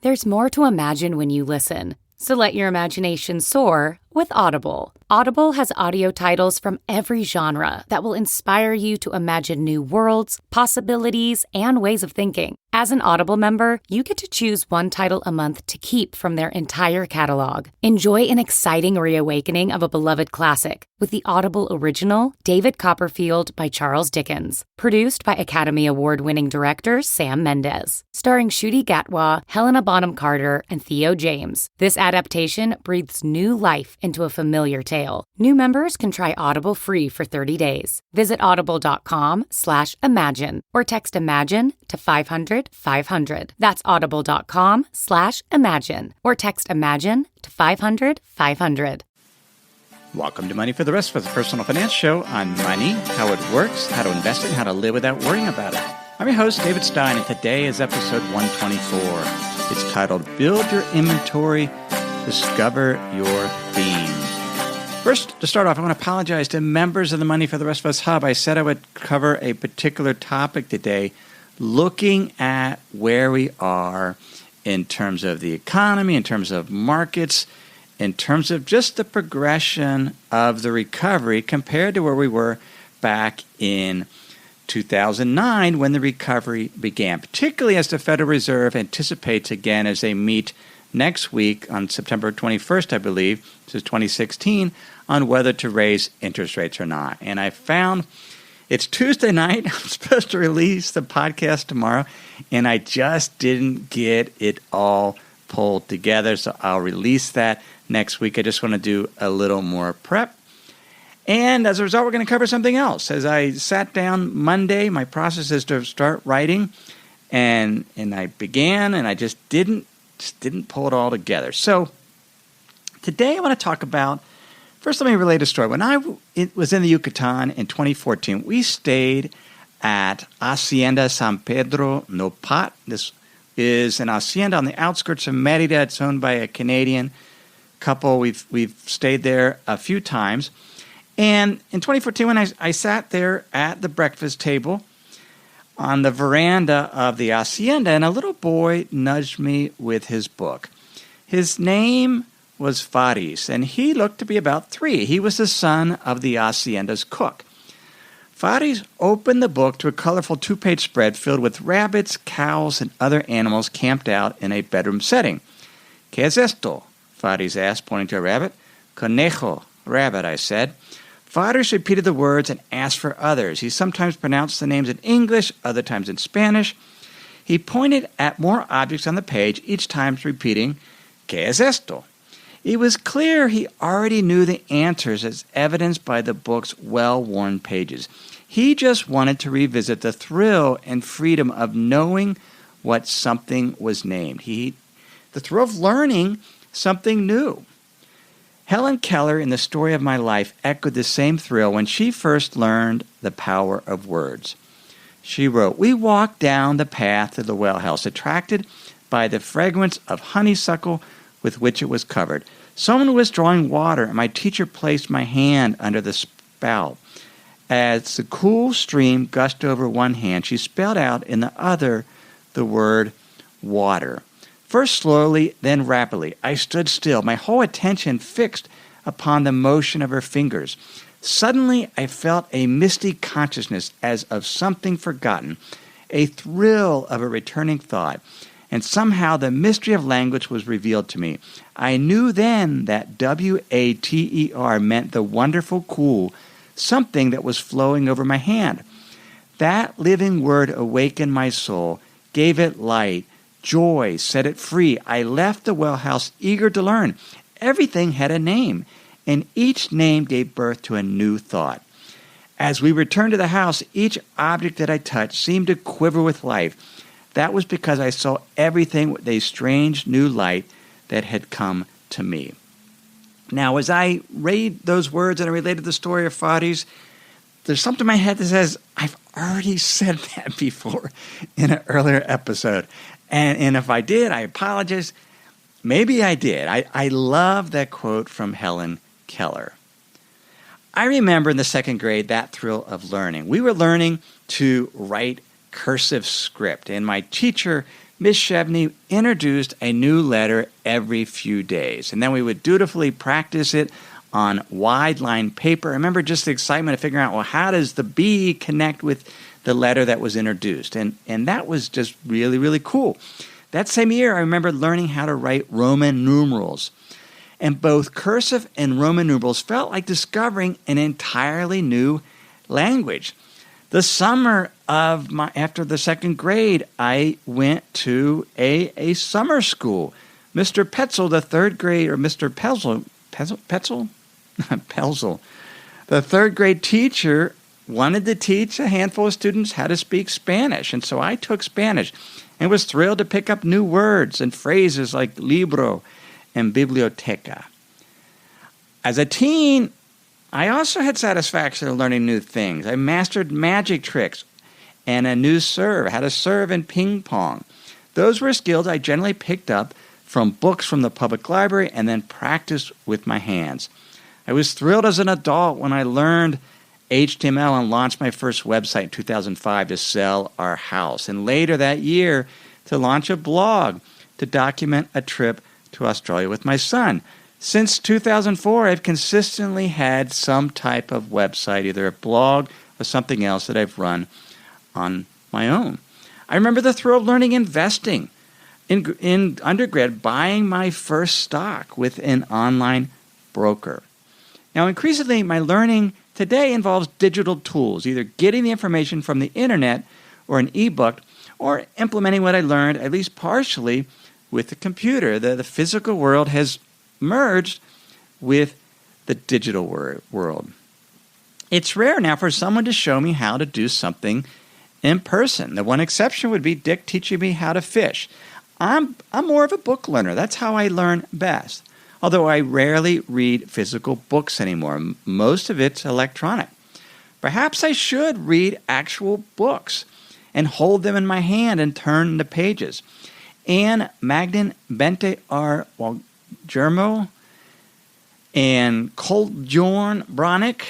There's more to imagine when you listen, so let your imagination soar with Audible. Audible has audio titles from every genre that will inspire you to imagine new worlds, possibilities, and ways of thinking. As an Audible member, you get to choose one title a month to keep from their entire catalog. Enjoy an exciting reawakening of a beloved classic with the Audible original David Copperfield by Charles Dickens, produced by Academy Award-winning director Sam Mendes, starring Ncuti Gatwa, Helena Bonham Carter, and Theo James. This adaptation breathes new life into a familiar tale. New members can try Audible free for 30 days. Visit audible.com/imagine or text IMAGINE to 500-500. That's audible.com/imagine or text IMAGINE to 500-500. Welcome to Money for the Rest of Us, a personal finance show on money, how it works, how to invest it, and how to live without worrying about it. I'm your host, David Stein, and today is episode 124. It's titled, Build Your Inventory, Discover Your Theme. First, to start off, I want to apologize to members of the Money for the Rest of Us Hub. I said I would cover a particular topic today, looking at where we are in terms of the economy, in terms of markets, in terms of just the progression of the recovery compared to where we were back in 2009 when the recovery began, particularly as the Federal Reserve anticipates again as they meet next week on September 21st, I believe, this is 2016, on whether to raise interest rates or not. And I found it's Tuesday night. I'm supposed to release the podcast tomorrow, and I just didn't get it all pulled together, so I'll release that next week. I just want to do a little more prep. And as a result, we're going to cover something else. As I sat down Monday, my process is to start writing, and I began, and I just didn't pull it all together. So today I want to talk about, first let me relate a story. When I was in the Yucatan in 2014, we stayed at Hacienda San Pedro Nopat. This is an hacienda on the outskirts of Merida. It's owned by a Canadian couple. We've stayed there a few times. And in 2014, when I sat there at the breakfast table on the veranda of the hacienda, and a little boy nudged me with his book. His name was Faris, and he looked to be about 3. He was the son of the hacienda's cook. Faris opened the book to a colorful 2-page spread filled with rabbits, cows, and other animals camped out in a bedroom setting. ¿Qué es esto? Faris asked, pointing to a rabbit. Conejo, rabbit, I said. Faris repeated the words and asked for others. He sometimes pronounced the names in English, other times in Spanish. He pointed at more objects on the page, each time repeating, ¿Qué es esto? It was clear he already knew the answers as evidenced by the book's well-worn pages. He just wanted to revisit the thrill and freedom of knowing what something was named. The thrill of learning something new. Helen Keller, in The Story of My Life, echoed the same thrill when she first learned the power of words. She wrote, "We walked down the path to the well house, attracted by the fragrance of honeysuckle with which it was covered. Someone was drawing water, and my teacher placed my hand under the spout. As the cool stream gushed over one hand, she spelled out in the other the word water. First slowly, then rapidly. I stood still, my whole attention fixed upon the motion of her fingers. Suddenly, I felt a misty consciousness as of something forgotten, a thrill of a returning thought, and somehow the mystery of language was revealed to me. I knew then that W-A-T-E-R meant the wonderful, cool, something that was flowing over my hand. That living word awakened my soul, gave it light, joy, set it free. I left the well house eager to learn. Everything had a name, and each name gave birth to a new thought. As we returned to the house, each object that I touched seemed to quiver with life. That was because I saw everything with a strange new light that had come to me." Now, as I read those words and I related the story of Faris, there's something in my head that says, I've already said that before in an earlier episode. And if I did, I apologize. Maybe I did. I love that quote from Helen Keller. I remember in the second grade that thrill of learning. We were learning to write cursive script, and my teacher Miss Shevney introduced a new letter every few days, and then we would dutifully practice it on wide-line paper. I remember just the excitement of figuring out, well, how does the B connect with the letter that was introduced? And that was just really, really cool. That same year, I remember learning how to write Roman numerals. And both cursive and Roman numerals felt like discovering an entirely new language. The summer of after the second grade, I went to a summer school. Mr. Petzel, the third grade, or Mr. Petzel, Pelzel, the third grade teacher wanted to teach a handful of students how to speak Spanish. And so I took Spanish and was thrilled to pick up new words and phrases like libro and biblioteca. As a teen, I also had satisfaction in learning new things. I mastered magic tricks and a new serve, how to serve in ping pong. Those were skills I generally picked up from books from the public library and then practiced with my hands. I was thrilled as an adult when I learned HTML and launched my first website in 2005 to sell our house, and later that year to launch a blog to document a trip to Australia with my son. Since 2004, I've consistently had some type of website, either a blog or something else that I've run on my own. I remember the thrill of learning investing. In undergrad, buying my first stock with an online broker. Now, increasingly, my learning today involves digital tools, either getting the information from the internet or an ebook, or implementing what I learned, at least partially, with the computer. The physical world has merged with the digital world. It's rare now for someone to show me how to do something in person. The one exception would be Dick teaching me how to fish. I'm more of a book learner. That's how I learn best. Although I rarely read physical books anymore. Most of it's electronic. Perhaps I should read actual books and hold them in my hand and turn the pages. Anne Magdalene Bente R. Germo and Kolbjorn Bronick,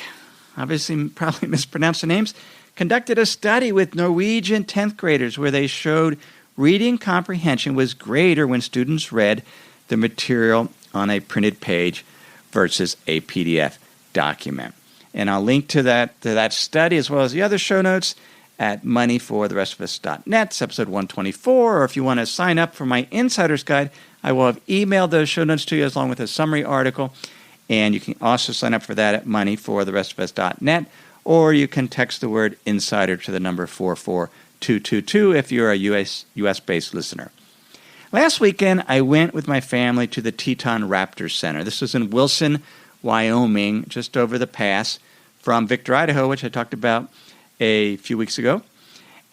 obviously probably mispronounced the names, conducted a study with Norwegian 10th graders where they showed reading comprehension was greater when students read the material on a printed page versus a PDF document. And I'll link to that study as well as the other show notes at moneyfortherestofus.net. It's episode 124. Or if you want to sign up for my Insider's Guide, I will have emailed those show notes to you along with a summary article. And you can also sign up for that at moneyfortherestofus.net. Or you can text the word Insider to the number 44222 if you're a U.S.-based listener. Last weekend, I went with my family to the Teton Raptor Center. This was in Wilson, Wyoming, just over the pass from Victor, Idaho, which I talked about a few weeks ago.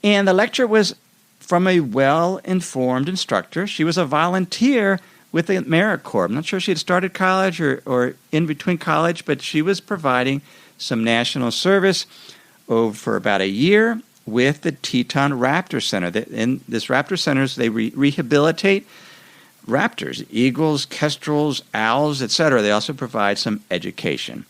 And the lecture was from a well-informed instructor. She was a volunteer with the AmeriCorps. I'm not sure she had started college or in between college, but she was providing some national service for about a year with the Teton Raptor Center. In this Raptor Center, they rehabilitate raptors, eagles, kestrels, owls, etc. They also provide some education.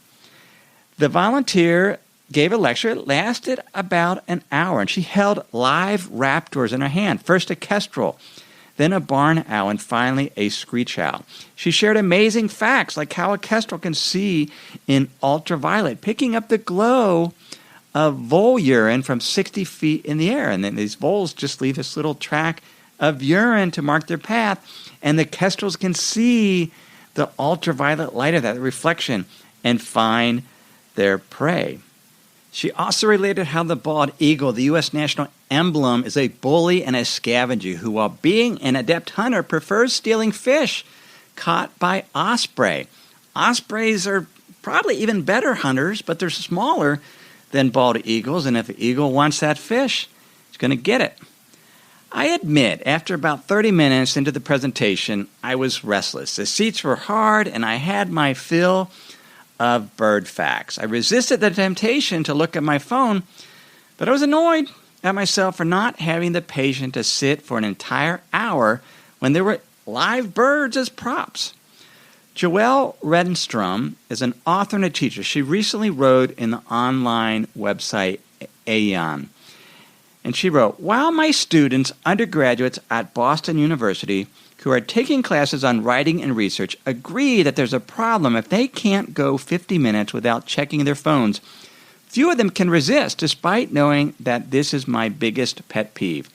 The volunteer gave a lecture. It lasted about an hour, and she held live raptors in her hand. First a kestrel, then a barn owl, and finally a screech owl. She shared amazing facts like how a kestrel can see in ultraviolet, picking up the glow of vole urine from 60 feet in the air. And then these voles just leave this little track of urine to mark their path, and the kestrels can see the ultraviolet light of that reflection and find their prey. She also related how the bald eagle, the U.S. national emblem, is a bully and a scavenger who, while being an adept hunter, prefers stealing fish caught by osprey. Ospreys are probably even better hunters, but they're smaller than bald eagles, and if an eagle wants that fish, it's going to get it. I admit, after about 30 minutes into the presentation, I was restless. The seats were hard, and I had my fill of bird facts. I resisted the temptation to look at my phone, but I was annoyed at myself for not having the patience to sit for an entire hour when there were live birds as props. Joelle Redenstrom is an author and a teacher. She recently wrote in the online website Aeon. And she wrote, while my students, undergraduates at Boston University, who are taking classes on writing and research, agree that there's a problem if they can't go 50 minutes without checking their phones, few of them can resist, despite knowing that this is my biggest pet peeve.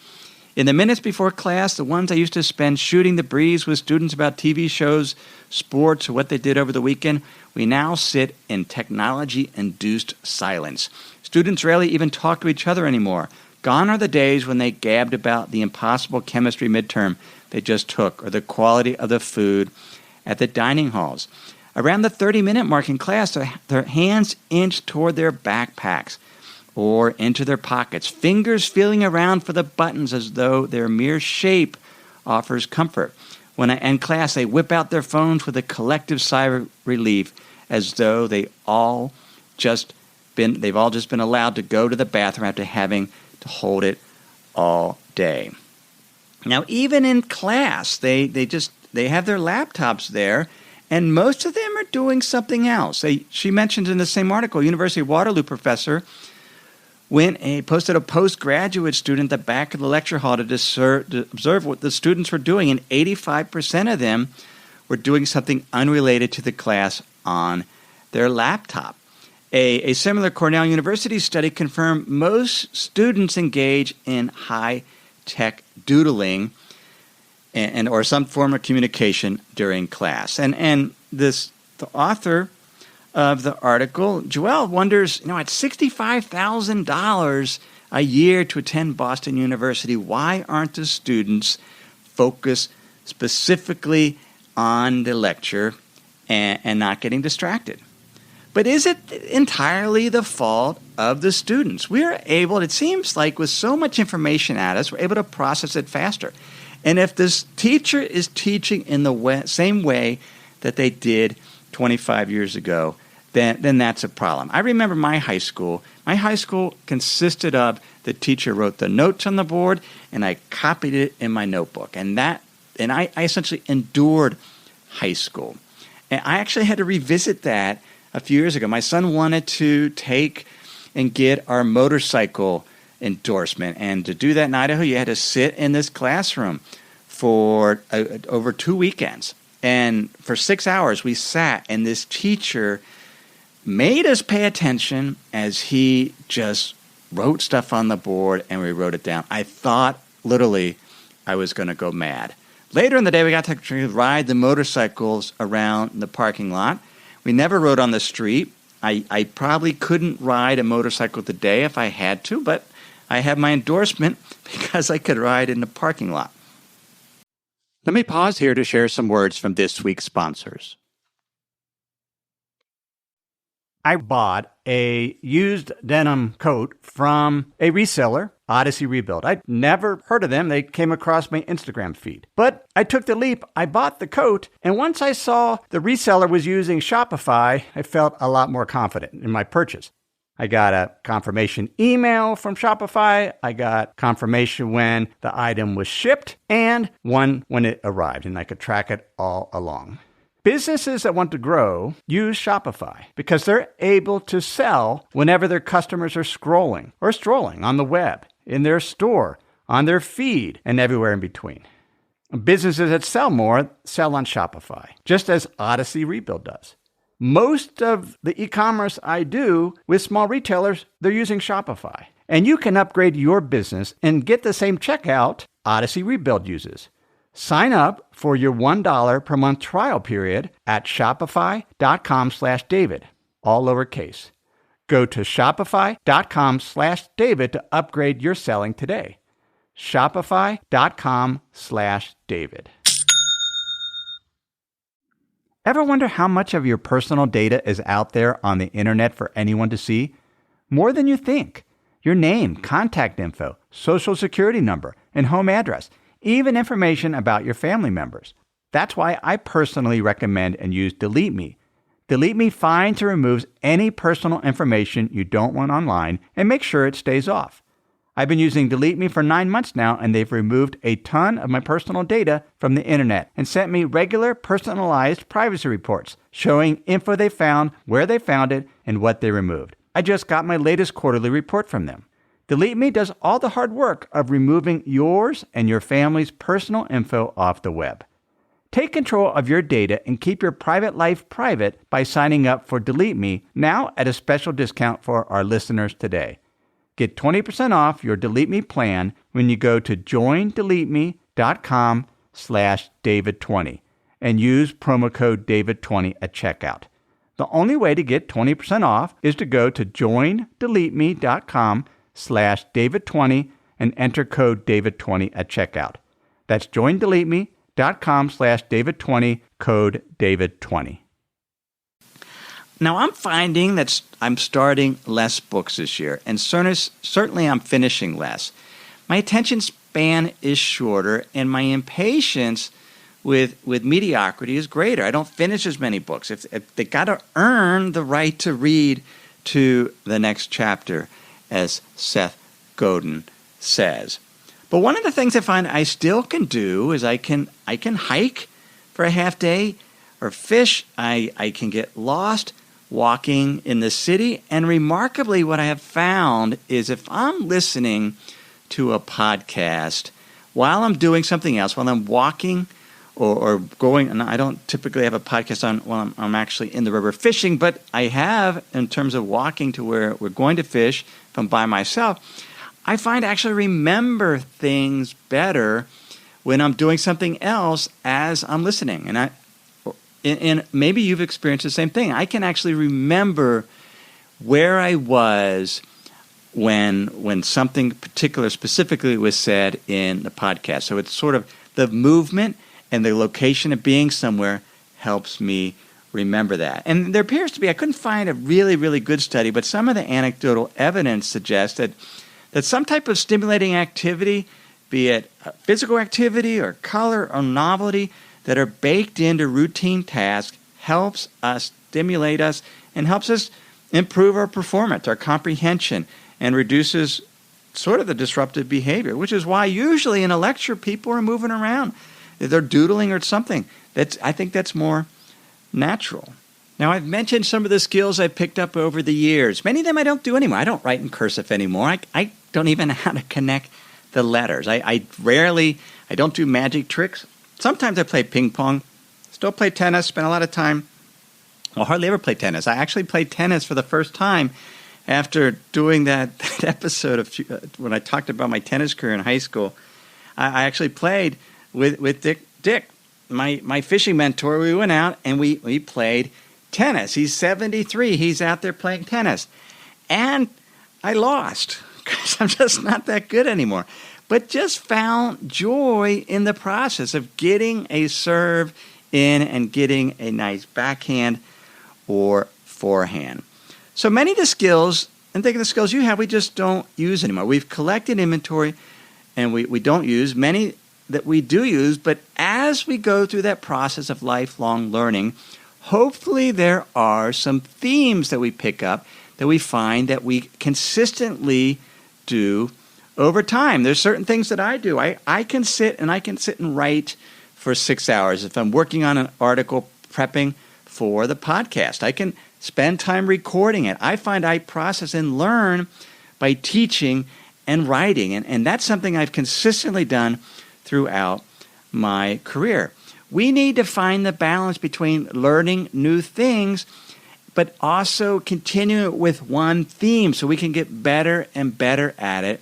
In the minutes before class, the ones I used to spend shooting the breeze with students about TV shows, sports, or what they did over the weekend, we now sit in technology-induced silence. Students rarely even talk to each other anymore. Gone are the days when they gabbed about the impossible chemistry midterm they just took or the quality of the food at the dining halls. Around the 30-minute mark in class, their hands inch toward their backpacks or into their pockets, fingers feeling around for the buttons as though their mere shape offers comfort. When I end class, they whip out their phones with a collective sigh of relief, as though they've all just been allowed to go to the bathroom after having to hold it all day. Now, even in class, they have their laptops there, and most of them are doing something else. She mentioned in the same article, University of Waterloo professor posted a postgraduate student at the back of the lecture hall to observe what the students were doing, and 85% of them were doing something unrelated to the class on their laptop. A similar Cornell University study confirmed most students engage in high-tech doodling and or some form of communication during class. And the author of the article, Joelle, wonders, at $65,000 a year to attend Boston University, why aren't the students focused specifically on the lecture and not getting distracted? But is it entirely the fault of the students? We are able, it seems like with so much information at us, we're able to process it faster. And if this teacher is teaching in the same way that they did 25 years ago, then that's a problem. I remember my high school. My high school consisted of the teacher wrote the notes on the board, and I copied it in my notebook. And I essentially endured high school. And I actually had to revisit that a few years ago. My son wanted to take and get our motorcycle endorsement. And to do that in Idaho, you had to sit in this classroom for over 2 weekends. And for 6 hours, we sat, and this teacher made us pay attention as he just wrote stuff on the board, and we wrote it down. I thought, literally, I was going to go mad. Later in the day, we got to ride the motorcycles around the parking lot. We never rode on the street. I probably couldn't ride a motorcycle today if I had to, but I have my endorsement because I could ride in the parking lot. Let me pause here to share some words from this week's sponsors. I bought a used denim coat from a reseller, Odyssey Rebuild. I'd never heard of them. They came across my Instagram feed. But I took the leap. I bought the coat, and once I saw the reseller was using Shopify, I felt a lot more confident in my purchase. I got a confirmation email from Shopify. I got confirmation when the item was shipped and one when it arrived, and I could track it all along. Businesses that want to grow use Shopify because they're able to sell whenever their customers are scrolling or strolling on the web, in their store, on their feed, and everywhere in between. Businesses that sell more sell on Shopify, just as Odyssey Rebuild does. Most of the e-commerce I do with small retailers, they're using Shopify. And you can upgrade your business and get the same checkout Odyssey Rebuild uses. Sign up for your $1 per month trial period at shopify.com/David, all lowercase. Go to shopify.com/David to upgrade your selling today. Shopify.com/David. Ever wonder how much of your personal data is out there on the internet for anyone to see? More than you think. Your name, contact info, social security number, and home address. Even information about your family members. That's why I personally recommend and use Delete Me. Delete Me finds and removes any personal information you don't want online and makes sure it stays off. I've been using Delete Me for 9 months now, and they've removed a ton of my personal data from the internet and sent me regular personalized privacy reports showing info they found, where they found it, and what they removed. I just got my latest quarterly report from them. Delete Me does all the hard work of removing yours and your family's personal info off the web. Take control of your data and keep your private life private by signing up for Delete Me now at a special discount for our listeners today. Get 20% off your Delete Me plan when you go to joindeleteme.com/David20 and use promo code David20 at checkout. The only way to get 20% off is to go to joindeleteme.com/David20 and enter code David20 at checkout. That's joindeleteme.com/David20, code David20. Now, I'm finding that I'm starting less books this year, and certainly I'm finishing less. My attention span is shorter, and my impatience with mediocrity is greater. I don't finish as many books. If they got to earn the right to read to the next chapter, as Seth Godin says. But one of the things I find I still can do is I can hike for a half day or fish. I can get lost walking in the city. And remarkably, what I have found is if I'm listening to a podcast while I'm doing something else, while I'm walking or going, and I don't typically have a podcast on while I'm actually in the river fishing, but I have in terms of walking to where we're going to fish if I'm by myself, I find I actually remember things better when I'm doing something else as I'm listening. And maybe you've experienced the same thing. I can actually remember where I was when something particular specifically was said in the podcast. So it's sort of the movement and the location of being somewhere helps me remember that. And there appears to be, I couldn't find a really, really good study, but some of the anecdotal evidence suggests that some type of stimulating activity, be it physical activity or color or novelty, that are baked into routine tasks helps us, stimulate us, and helps us improve our performance, our comprehension, and reduces sort of the disruptive behavior, which is why usually in a lecture people are moving around. They're doodling or something. I think that's more natural. Now, I've mentioned some of the skills I've picked up over the years. Many of them I don't do anymore. I don't write in cursive anymore. I don't even know how to connect the letters. I don't do magic tricks. Sometimes I play ping pong, still play tennis, spend a lot of time. Well, hardly ever play tennis. I actually played tennis for the first time after doing that episode of when I talked about my tennis career in high school. I actually played with Dick, my fishing mentor. We went out and we played tennis. He's 73. He's out there playing tennis. And I lost because I'm just not that good anymore. But just found joy in the process of getting a serve in and getting a nice backhand or forehand. So many of the skills, and think of the skills you have, we just don't use anymore. We've collected inventory and we don't use. Many that we do use, but as we go through that process of lifelong learning, hopefully there are some themes that we pick up that we find that we consistently do over time. There's certain things that I do. I can sit and write for 6 hours. If I'm working on an article prepping for the podcast, I can spend time recording it. I find I process and learn by teaching and writing. And that's something I've consistently done throughout my career. We need to find the balance between learning new things, but also continue with one theme so we can get better and better at it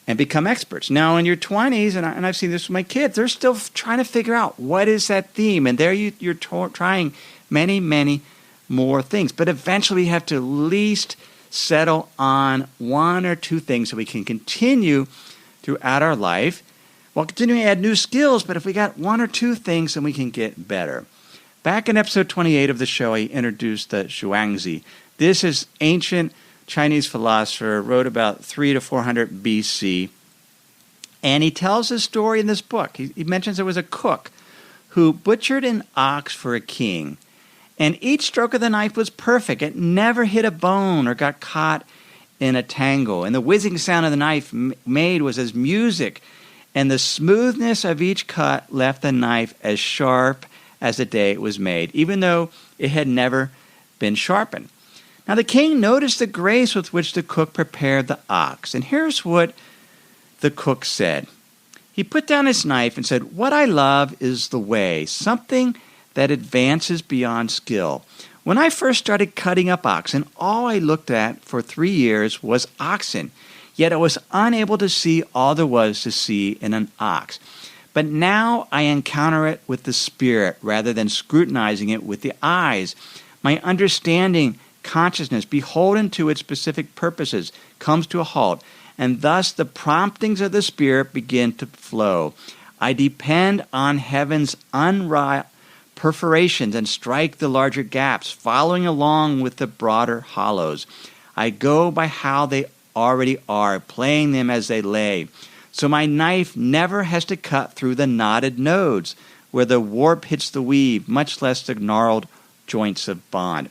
and become experts. Now, in your 20s, and I've seen this with my kids, they're still trying to figure out what is that theme. And there you're trying many, many more things. But eventually we have to at least settle on one or two things so we can continue throughout our life while continuing to add new skills. But if we got one or two things, then we can get better. Back in episode 28 of the show, I introduced the Zhuangzi. This is ancient Chinese philosopher, wrote about 300 to 400 BC. And he tells a story in this book. He mentions there was a cook who butchered an ox for a king. And each stroke of the knife was perfect. It never hit a bone or got caught in a tangle. And the whizzing sound of the knife made was as music. And the smoothness of each cut left the knife as sharp as the day it was made, even though it had never been sharpened. Now the king noticed the grace with which the cook prepared the ox, and here's what the cook said. He put down his knife and said, "What I love is the way, something that advances beyond skill. When I first started cutting up oxen, all I looked at for 3 years was oxen, yet I was unable to see all there was to see in an ox. But now I encounter it with the spirit rather than scrutinizing it with the eyes. My understanding, consciousness, beholden to its specific purposes, comes to a halt, and thus the promptings of the spirit begin to flow. I depend on heaven's unrivaled perforations and strike the larger gaps, following along with the broader hollows. I go by how they already are, playing them as they lay. So my knife never has to cut through the knotted nodes, where the warp hits the weave, much less the gnarled joints of bond.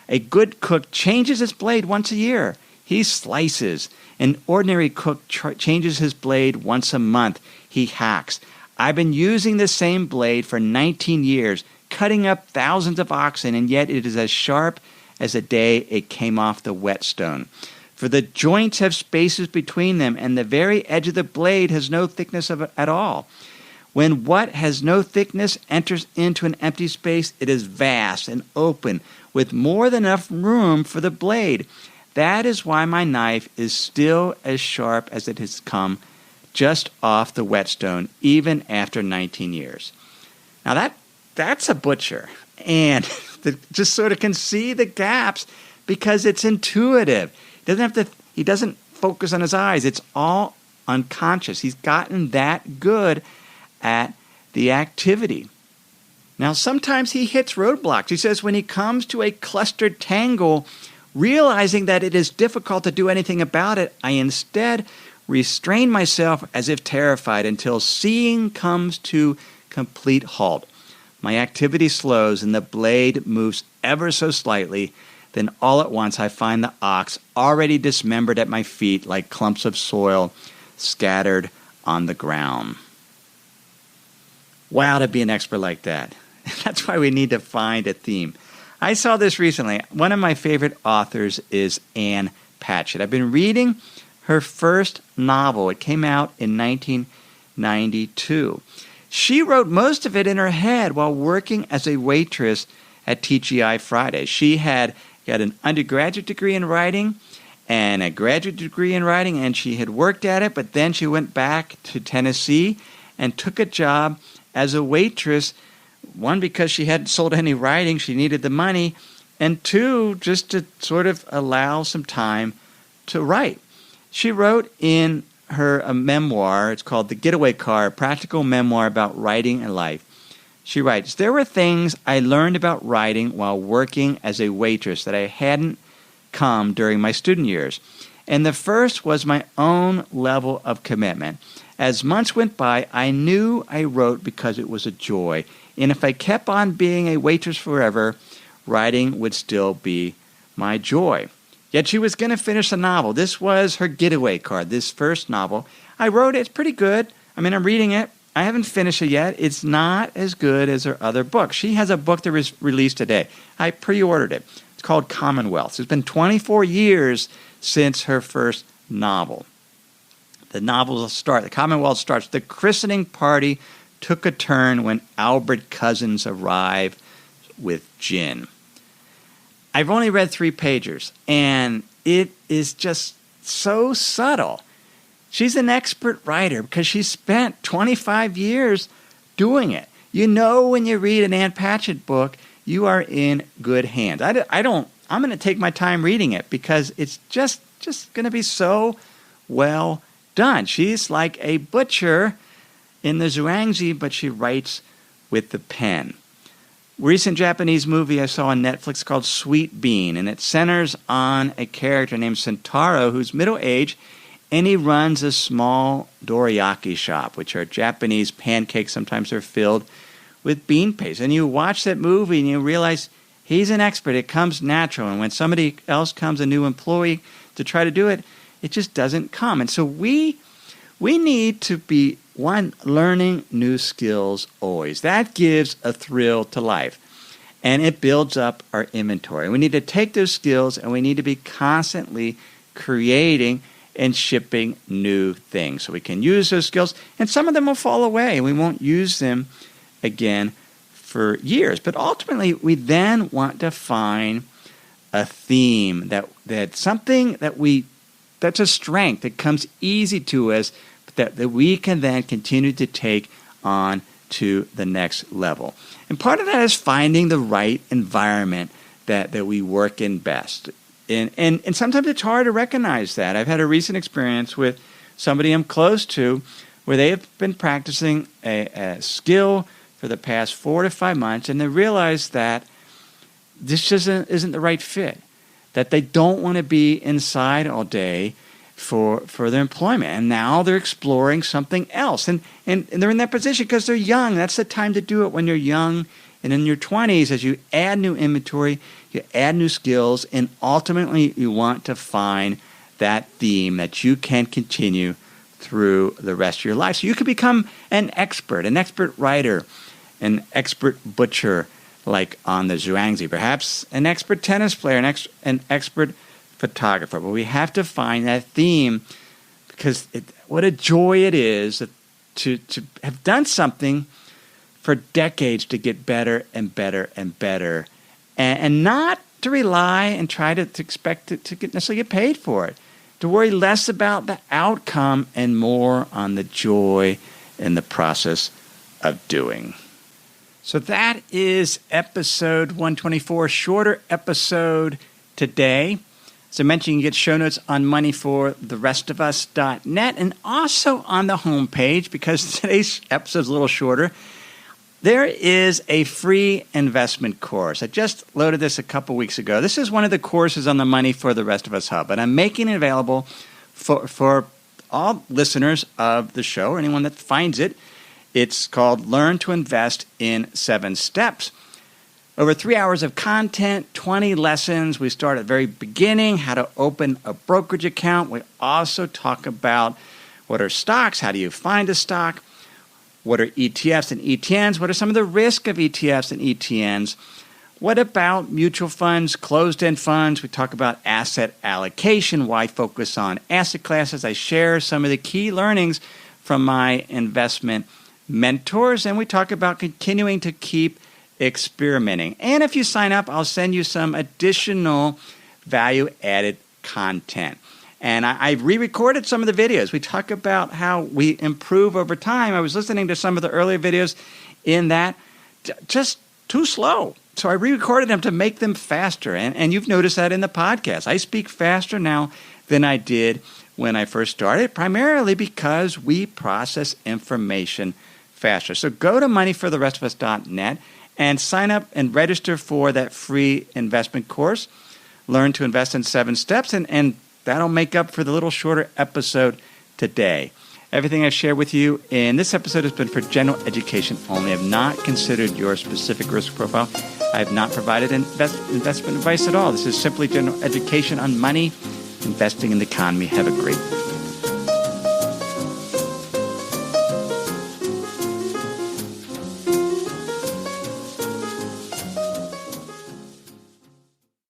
A good cook changes his blade once a year. He slices. An ordinary cook changes his blade once a month. He hacks. I've been using the same blade for 19 years, cutting up thousands of oxen, and yet it is as sharp as the day it came off the whetstone. For the joints have spaces between them, and the very edge of the blade has no thickness of it at all. When what has no thickness enters into an empty space, it is vast and open, with more than enough room for the blade. That is why my knife is still as sharp as it has come just off the whetstone, even after 19 years. Now that's a butcher, and just sort of can see the gaps because it's intuitive. He doesn't focus on his eyes. It's all unconscious. He's gotten that good at the activity. Now, sometimes he hits roadblocks. He says when he comes to a clustered tangle, realizing that it is difficult to do anything about it, I instead restrain myself as if terrified until seeing comes to complete halt. My activity slows and the blade moves ever so slightly. Then all at once I find the ox already dismembered at my feet like clumps of soil scattered on the ground. Wow, to be an expert like that. That's why we need to find a theme. I saw this recently. One of my favorite authors is Ann Patchett. I've been reading her first novel. It came out in 1992. She wrote most of it in her head while working as a waitress at TGI Fridays. She had got an undergraduate degree in writing and a graduate degree in writing, and she had worked at it, but then she went back to Tennessee and took a job as a waitress, one, because she hadn't sold any writing, she needed the money, and two, just to sort of allow some time to write. She wrote in her memoir, it's called The Getaway Car, a practical memoir about writing and life. She writes, "There were things I learned about writing while working as a waitress that I hadn't come during my student years. And the first was my own level of commitment. As months went by, I knew I wrote because it was a joy. And if I kept on being a waitress forever, writing would still be my joy." Yet she was going to finish the novel. This was her getaway card, this first novel. I wrote it. It's pretty good. I'm reading it. I haven't finished it yet. It's not as good as her other book. She has a book that was released today. I pre-ordered it. It's called Commonwealth. It's been 24 years since her first novel. The Commonwealth starts. The christening party took a turn when Albert Cousins arrived with gin. I've only read 3 pages, and it is just so subtle. She's an expert writer because she spent 25 years doing it. You know, when you read an Ann Patchett book, you are in good hands. I'm going to take my time reading it because it's just going to be so well done. She's like a butcher in the Zhuangzi, but she writes with the pen. Recent Japanese movie I saw on Netflix called Sweet Bean, and it centers on a character named Sentaro who's middle-aged, and he runs a small dorayaki shop, which are Japanese pancakes. Sometimes they're filled with bean paste. And you watch that movie and you realize he's an expert. It comes natural. And when somebody else comes, a new employee, to try to do it, it just doesn't come. And so we need to be, one, learning new skills always. That gives a thrill to life. and it builds up our inventory. We need to take those skills and we need to be constantly creating and shipping new things so we can use those skills, and some of them will fall away and we won't use them again for years. But ultimately, we then want to find a theme that's something that's a strength that comes easy to us, that we can then continue to take on to the next level. And part of that is finding the right environment that we work in best. And sometimes it's hard to recognize that. I've had a recent experience with somebody I'm close to where they have been practicing a skill for the past 4 to 5 months, and they realize that this isn't the right fit, that they don't want to be inside all day for their employment. And now they're exploring something else. And they're in that position because they're young. That's the time to do it, when you're young. And in your 20s, as you add new inventory, you add new skills, and ultimately you want to find that theme that you can continue through the rest of your life. So you could become an expert writer, an expert butcher, like on the Zhuangzi, perhaps an expert tennis player, an expert photographer. But we have to find that theme, because what a joy it is to have done something for decades to get better and better and better, and not to rely and try to expect to necessarily get paid for it, to worry less about the outcome and more on the joy in the process of doing. So that is episode 124, shorter episode today. As I mentioned, you can get show notes on moneyfortherestofus.net and also on the homepage, because today's episode is a little shorter. There is a free investment course. I just loaded this a couple weeks ago. This is one of the courses on the Money for the Rest of Us Hub, and I'm making it available for all listeners of the show, or anyone that finds it. It's called Learn to Invest in 7 Steps. Over 3 hours of content, 20 lessons. We start at the very beginning, how to open a brokerage account. We also talk about what are stocks, how do you find a stock, what are ETFs and ETNs, what are some of the risk of ETFs and ETNs, what about mutual funds, closed-end funds. We talk about asset allocation, why focus on asset classes. I share some of the key learnings from my investment mentors, and we talk about continuing to keep experimenting. And if you sign up, I'll send you some additional value-added content. And I re-recorded some of the videos. We talk about how we improve over time. I was listening to some of the earlier videos in that just too slow. So I re-recorded them to make them faster. And you've noticed that in the podcast. I speak faster now than I did when I first started, primarily because we process information faster. So go to moneyfortherestofus.net and sign up and register for that free investment course, Learn to Invest in 7 Steps, and that'll make up for the little shorter episode today. Everything I've shared with you in this episode has been for general education only. I have not considered your specific risk profile. I have not provided investment advice at all. This is simply general education on money, investing in the economy. Have a great day.